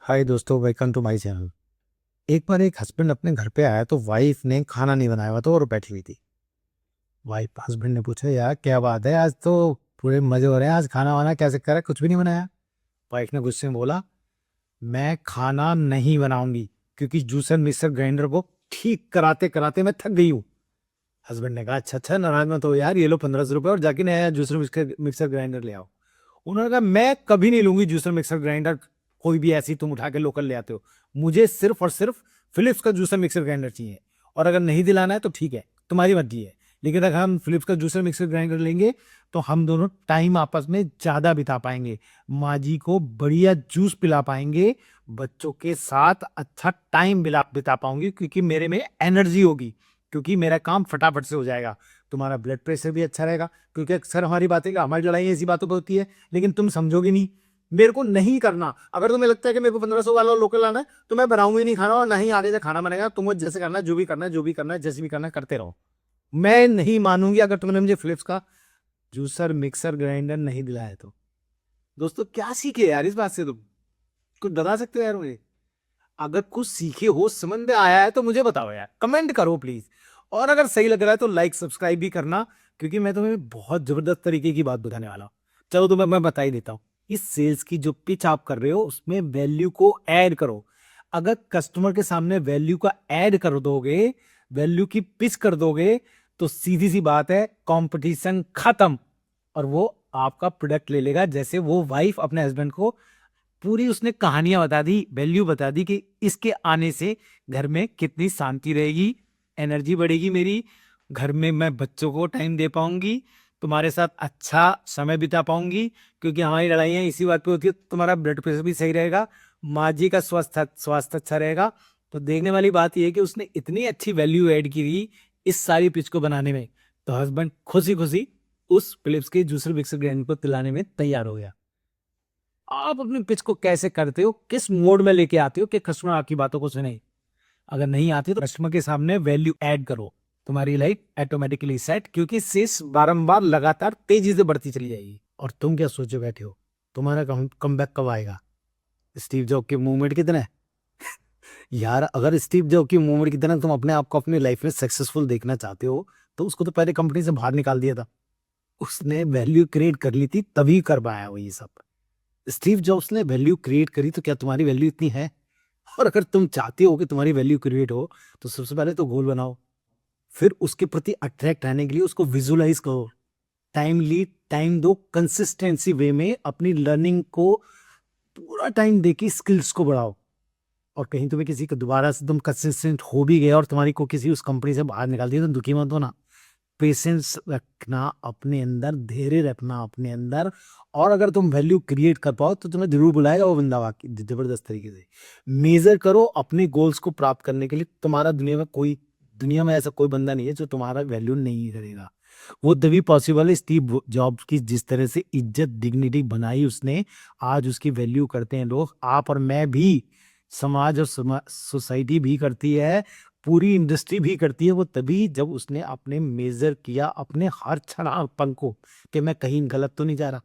हाय दोस्तों, welcome to my channel. एक बार एक हस्बैंड अपने घर पे आया तो वाइफ ने खाना नहीं बनाया हुआ था और बैठी हुई थी। वाइफ हस्बैंड ने पूछा, यार क्या बात है, आज तो पूरे मजे हो रहे हैं, आज खाना वाना कैसे करा, कुछ भी नहीं बनाया। वाइफ ने गुस्से में बोला, मैं खाना नहीं बनाऊंगी क्योंकि जूसर मिक्सर ग्राइंडर को ठीक कराते कराते मैं थक गई हूँ। हस्बैंड ने कहा, अच्छा अच्छा, नाराज मत हो यार, ये लो 1500 रुपये और जाके नया जूसर मिक्सर मिक्सर ग्राइंडर ले आओ। उन्होंने कहा, मैं कभी नहीं लूंगी जूसर मिक्सर ग्राइंडर, कोई भी ऐसी तुम उठा के लोकल ले आते हो। मुझे सिर्फ और सिर्फ फिलिप्स का जूसर मिक्सर ग्राइंडर चाहिए, और अगर नहीं दिलाना है तो ठीक है, तुम्हारी मर्जी है। लेकिन अगर हम फिलिप्स का जूसर मिक्सर ग्राइंडर लेंगे तो हम दोनों टाइम आपस में ज्यादा बिता पाएंगे, माँ जी को बढ़िया जूस पिला पाएंगे, बच्चों के साथ अच्छा टाइम बिता पाऊंगी क्योंकि मेरे में एनर्जी होगी, क्योंकि मेरा काम फटाफट से हो जाएगा। तुम्हारा ब्लड प्रेशर भी अच्छा रहेगा, क्योंकि अक्सर हमारी बातें हमारी लड़ाई ऐसी बातों पर होती है, लेकिन तुम समझोगे नहीं। मेरे को नहीं करना, अगर तुम्हें लगता है कि मेरे को 1500 वाला लोकल लाना है तो मैं बनाऊंगी नहीं खाना, और ना ही आगे से खाना बनेगा। तुम जैसे करना है, जो भी करना है, जो भी करना है, जैसे भी करना है करते रहो। मैं नहीं मानूंगी अगर तुमने मुझे फिलिप्स का जूसर मिक्सर ग्राइंडर नहीं दिलाया तो। दोस्तों, क्या सीखे यार इस बात से तुम? कुछ बता सकते हो यार मुझे? अगर कुछ सीखे हो, समझ में आया है तो मुझे बताओ यार, कमेंट करो प्लीज। और अगर सही लग रहा है तो लाइक सब्सक्राइब भी करना, क्योंकि मैं तुम्हें बहुत जबरदस्त तरीके की बात बताने वाला हूं। चलो तुम्हें मैं बता ही देता हूँ। इस सेल्स की जो पिच आप कर रहे हो उसमें वैल्यू को ऐड करो। अगर कस्टमर के सामने वैल्यू का ऐड कर दोगे, वैल्यू की पिच कर दोगे, तो सीधी सी बात है, कंपटीशन खत्म, और वो आपका प्रोडक्ट ले लेगा। जैसे वो वाइफ अपने हस्बैंड को पूरी उसने कहानियां बता दी, वैल्यू बता दी कि इसके आने से घर में कितनी शांति रहेगी, एनर्जी बढ़ेगी मेरी, घर में मैं बच्चों को टाइम दे पाऊंगी, तुम्हारे साथ अच्छा समय बिता पाऊंगी, क्योंकि हमारी लड़ाइयां इसी बात पे होती है। तुम्हारा ब्लड प्रेशर भी सही रहेगा, माँ जी का स्वास्थ्य स्वास्थ्य अच्छा रहेगा। तो देखने वाली बात यह है कि उसने इतनी अच्छी वैल्यू ऐड की थी इस सारी पिच को बनाने में, तो हस्बैंड खुशी खुशी उस फिलिप्स के जूसर मिक्सर ग्राइंडर को दिलाने में तैयार हो गया। आप अपनी पिच को कैसे करते हो, किस मोड में लेके आते हो कि कस्टमर आपकी बातों को सुने? अगर नहीं आती तो कस्टमर के सामने वैल्यू ऐड करो, तुम्हारी लाइफ ऑटोमेटिकली सेट, क्योंकि सेल्स बारंबार लगातार तेजी से बढ़ती चली जाएगी। और तुम क्या सोचे बैठे हो, तुम्हारा कम बैक कब आएगा? स्टीव जॉब के मूवमेंट कितने है? यार, अगर स्टीव जॉब की मूवमेंट की तरह तुम अपने आप को अपनी लाइफ में सक्सेसफुल देखना चाहते हो तो उसको तो पहले कंपनी से बाहर निकाल दिया था। उसने वैल्यू क्रिएट कर ली थी, तभी कर पाया वो ये सब। स्टीव जॉब्स ने वैल्यू क्रिएट करी, तो क्या तुम्हारी वैल्यू इतनी है? और अगर तुम चाहते हो कि तुम्हारी वैल्यू क्रिएट हो तो सबसे पहले तो गोल बनाओ, फिर उसके प्रति अट्रैक्ट रहने के लिए उसको विजुलाइज करो, टाइमली टाइम दो, कंसिस्टेंसी वे में अपनी लर्निंग को पूरा टाइम दे के स्किल्स को बढ़ाओ। और कहीं तुम्हें किसी को दोबारा से तुम कंसिस्टेंट हो भी गए और तुम्हारी को किसी उस कंपनी से बाहर निकाल दिया तो दुखी मत होना। पेशेंस रखना अपने अंदर, धैर्य रखना अपने अंदर, और अगर तुम वैल्यू क्रिएट कर पाओ तो तुम्हें जरूर बुलाएगा वो बंदा वाकई जबरदस्त तरीके से। मेजर करो अपने गोल्स को प्राप्त करने के लिए। तुम्हारा दुनिया में ऐसा कोई बंदा नहीं है जो तुम्हारा वैल्यू नहीं करेगा। वो तभी पॉसिबल है, स्टीव जॉब्स की जिस तरह से इज्जत डिग्निटी बनाई उसने, आज उसकी वैल्यू करते हैं लोग, आप और मैं भी, समाज और सोसाइटी भी करती है, पूरी इंडस्ट्री भी करती है। वो तभी जब उसने अपने मेजर किया अपने हर क्षण को कि मैं कहीं गलत तो नहीं जा रहा,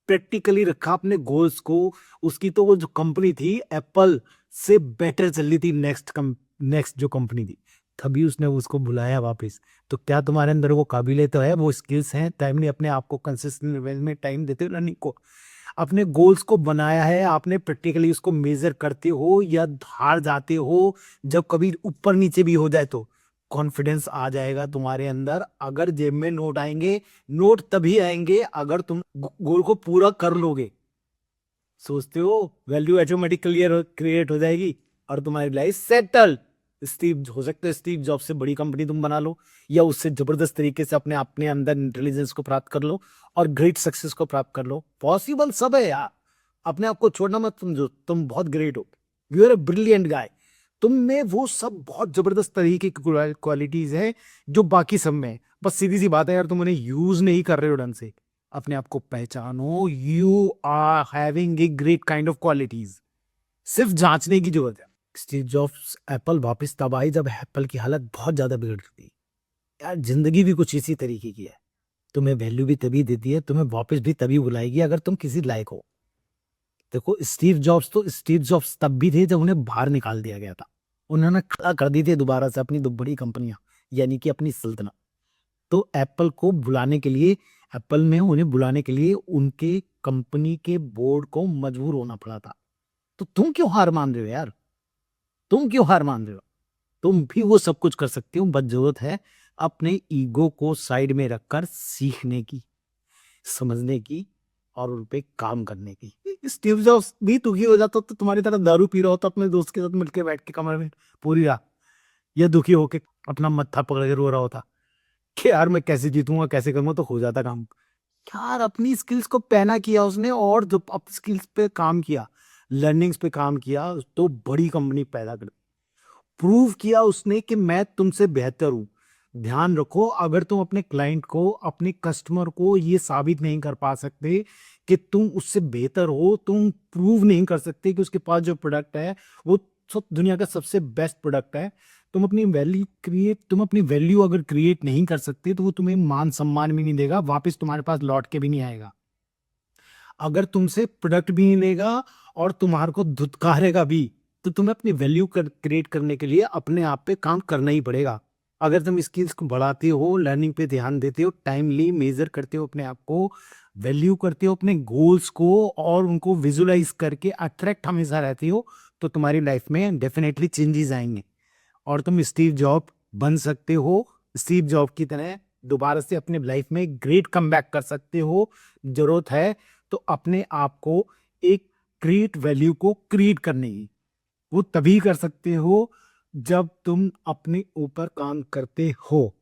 प्रैक्टिकली रखा अपने गोल्स को। उसकी तो वो जो कंपनी थी एप्पल से बेटर चल रही थी, नेक्स्ट जो कंपनी थी, तभी उसने उसको बुलाया वापस। तो क्या तुम्हारे अंदर वो काबिलियत तो है, वो स्किल्स हैं, टाइमली अपने आप को कंसिस्टेंट वे में टाइम देते हो रनिंग को, अपने गोल्स को बनाया है आपने, प्रैक्टिकली उसको मेजर करते हो या हार जाते हो? जब कभी ऊपर नीचे भी हो जाए तो कॉन्फिडेंस आ जाएगा तुम्हारे अंदर। अगर जेब में नोट आएंगे, नोट तभी आएंगे अगर तुम गोल को पूरा कर लोगे। सोचते हो वैल्यू ऑटोमेटिक क्रिएट हो जाएगी और तुम्हारी लाइफ सेटल? स्टीव हो सकते है, स्टीव जॉब से बड़ी कंपनी तुम बना लो, या उससे जबरदस्त तरीके से अपने अपने अंदर इंटेलिजेंस को प्राप्त कर लो और ग्रेट सक्सेस को प्राप्त कर लो। पॉसिबल सब है यार, अपने आप को छोड़ना मत समझो, तुम बहुत ग्रेट हो, यू आर ए ब्रिलियंट गाय। तुम में वो सब बहुत जबरदस्त तरीके की क्वालिटीज है जो बाकी सब में है। बस सीधी सी बात है यार, तुम उन्हें यूज नहीं कर रहे हो ढंग से। अपने आप को पहचानो, you are having a great kind of qualities, सिर्फ जांचने की जरूरत है। स्टीव जॉब्स एप्पल वापस तब आई जब एप्पल की हालत बहुत ज्यादा बिगड़ चुकी। यार, जिंदगी भी कुछ इसी तरीके की है, तुम्हें वैल्यू भी तभी देती है, तुम्हें वापस भी तभी बुलाएगी अगर तुम किसी लायक हो। देखो स्टीव जॉब्स तब भी थे जब उन्हें बाहर निकाल दिया गया था। उन्होंने खड़ा कर दी थी दोबारा से अपनी 2 बड़ी कंपनियाँ, यानी कि अपनी सल्तनत। तो एप्पल में उन्हें बुलाने के लिए उनके कंपनी के बोर्ड को मजबूर होना पड़ा था। तो तुम क्यों हार मान रहे हो यार? तुम क्यों हार मान रहे हो? तुम भी वो सब कुछ कर सकते हो, बस ज़रूरत है अपने ईगो को साइड में रखकर सीखने की, समझने की और उन पे काम करने की। स्टीव जॉब्स भी दुखी हो जाता तो तुम्हारी तरह दारू पी रहा होता अपने दोस्त के साथ मिलके बैठ के कमरे में पूरी रात, या दुखी होके अपना मत्था पकड़ के रो रहा होता कि यार मैं कैसे जीतूंगा, कैसे करूंगा, तो हो जाता काम। यार अपनी स्किल्स को पहना किया उसने, और जो अप स्किल्स पे काम किया, लर्निंग्स पे काम किया, तो बड़ी कंपनी पैदा कर प्रूव किया उसने कि मैं तुमसे बेहतर हूं। ध्यान रखो, अगर तुम अपने क्लाइंट को, अपने कस्टमर को ये साबित नहीं कर पा सकते कि तुम उससे बेहतर हो, तुम प्रूव नहीं कर सकते कि उसके पास जो प्रोडक्ट है वो सब दुनिया का सबसे बेस्ट प्रोडक्ट है, तुम अपनी वैल्यू अगर क्रिएट नहीं कर सकते, तो वो तुम्हें मान सम्मान भी नहीं देगा, वापस तुम्हारे पास लौट के भी नहीं आएगा। अगर तुमसे प्रोडक्ट भी नहीं लेगा और तुम्हारे को धुतकारेगा भी, तो तुम्हें अपनी वैल्यू क्रिएट करने के लिए अपने आप पे काम करना ही पड़ेगा। अगर तुम स्किल्स को बढ़ाते हो, लर्निंग पे ध्यान देते हो, टाइमली मेजर करते हो अपने आप को, वैल्यू करते हो अपने गोल्स को और उनको विजुलाइज करके अट्रैक्ट हमेशा रहते हो, तो तुम्हारी लाइफ में डेफिनेटली चेंजेस आएंगे और तुम स्टीव जॉब बन सकते हो। स्टीव जॉब की तरह दोबारा से अपने लाइफ में ग्रेट कमबैक कर सकते हो। जरूरत है तो अपने आप को एक क्रिएट वैल्यू को क्रिएट करने की, वो तभी कर सकते हो जब तुम अपने ऊपर काम करते हो।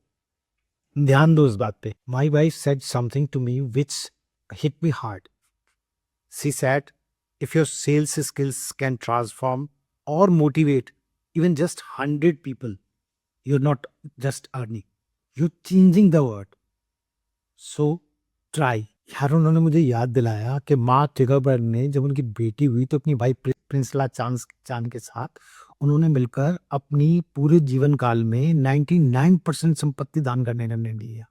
ध्यान दो इस बात पे। My wife said something to me which hit me hard. She said, if your sales skills can transform or motivate even just 100 people, you're not just earning, you're changing the world. So try. यार उन्होंने मुझे याद दिलाया कि mark Zuckerberg ने जब उनकी बेटी हुई तो अपनी भाई प्रिंसला चान के साथ उन्होंने मिलकर अपनी पूरे जीवन काल में 99% संपत्ति दान करने का निर्णय लिया।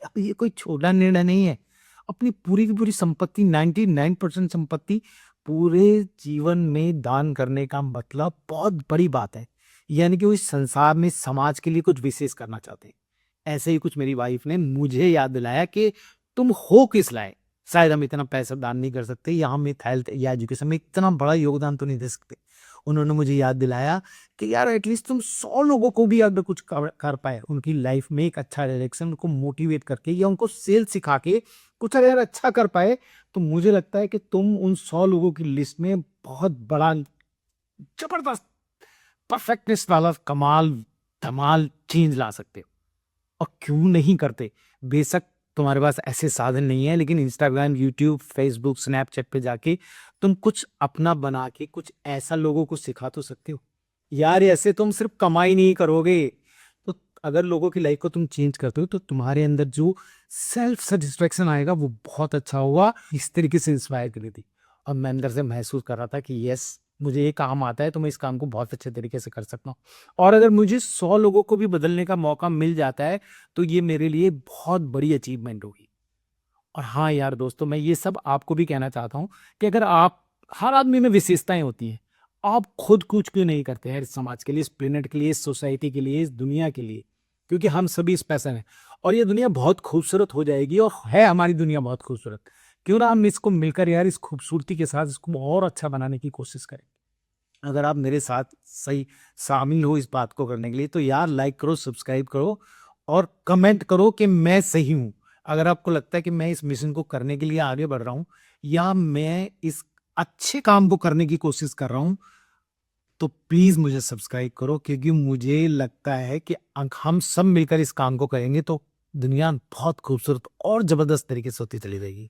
अब ये कोई छोटा निर्णय नहीं है। अपनी पूरी की पूरी संपत्ति, 99% संपत्ति पूरे जीवन में दान करने का मतलब बहुत बड़ी बात है। यानी कि वो इस संसार में समाज के लिए कुछ विशेष करना चाहते हैं। ऐसे ही कुछ मेरी वाइफ ने मुझे याद दिलाया कि तुम हो किस लायक। शायद हम इतना पैसा दान नहीं कर सकते, या हम हेल्थ या एजुकेशन में इतना बड़ा योगदान तो नहीं दे सकते। उन्होंने मुझे याद दिलाया कि यार एटलीस्ट तुम 100 लोगों को भी अगर कुछ कर पाए उनकी लाइफ में एक अच्छा डायरेक्शन, उनको मोटिवेट करके या उनको सेल सिखा के कुछ अगर अच्छा कर पाए, तो मुझे लगता है कि तुम उन 100 लोगों की लिस्ट में बहुत बड़ा, जबरदस्त, परफेक्टनेस वाला कमाल, धमाल चेंज ला सकते हो। और क्यों नहीं करते? बेशक तुम्हारे पास ऐसे साधन नहीं है, लेकिन इंस्टाग्राम, यूट्यूब, फेसबुक, स्नैपचैट पे जाके तुम कुछ अपना बना के कुछ ऐसा लोगों को सिखा तो सकते हो। यार ऐसे तुम सिर्फ कमाई नहीं करोगे, तो अगर लोगों की लाइफ को तुम चेंज करते हो तो तुम्हारे अंदर जो सेल्फ सेटिस्फेक्शन आएगा वो बहुत अच्छा होगा। इस तरीके से इंस्पायर करी थी और मैं अंदर से महसूस कर रहा था कि यस, मुझे ये काम आता है तो मैं इस काम को बहुत अच्छे तरीके से कर सकता हूँ। और अगर मुझे 100 लोगों को भी बदलने का मौका मिल जाता है तो ये मेरे लिए बहुत बड़ी अचीवमेंट होगी। और हाँ यार दोस्तों, मैं ये सब आपको भी कहना चाहता हूँ कि अगर आप, हर आदमी में विशेषताएं होती हैं, आप खुद कुछ क्यों नहीं करते हैं इस समाज के लिए, इस प्लेनेट के लिए, इस सोसाइटी के लिए, इस दुनिया के लिए? क्योंकि हम सभी इस पैसे हैं और ये दुनिया बहुत खूबसूरत हो जाएगी, और है हमारी दुनिया बहुत खूबसूरत। क्यों ना हम इसको मिलकर यार इस खूबसूरती के साथ इसको और अच्छा बनाने की कोशिश करें। अगर आप मेरे साथ सही शामिल हो इस बात को करने के लिए, तो यार लाइक करो, सब्सक्राइब करो और कमेंट करो कि मैं सही हूं। अगर आपको लगता है कि मैं इस मिशन को करने के लिए आगे बढ़ रहा हूं या मैं इस अच्छे काम को करने की कोशिश कर रहा हूं, तो प्लीज मुझे सब्सक्राइब करो, क्योंकि मुझे लगता है कि हम सब मिलकर इस काम को करेंगे तो दुनिया बहुत खूबसूरत और जबरदस्त तरीके से होती चली जाएगी।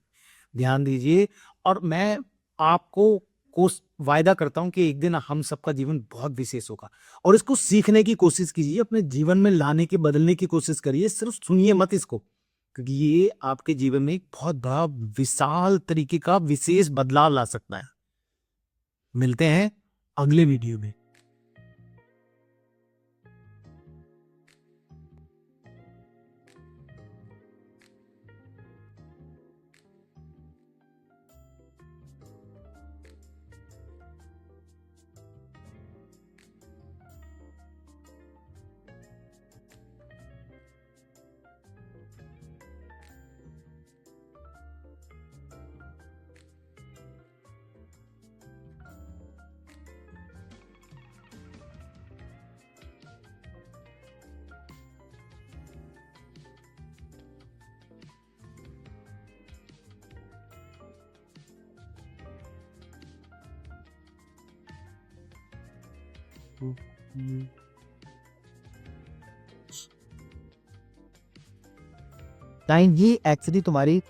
ध्यान दीजिए, और मैं आपको कोस वायदा करता हूं कि एक दिन हम सबका जीवन बहुत विशेष होगा, और इसको सीखने की कोशिश कीजिए, अपने जीवन में लाने की, बदलने की कोशिश करिए। सिर्फ सुनिए मत इसको, क्योंकि ये आपके जीवन में एक बहुत बड़ा, विशाल तरीके का विशेष बदलाव ला सकता है। मिलते हैं अगले वीडियो में। टाइम ही एक्चुअली तुम्हारी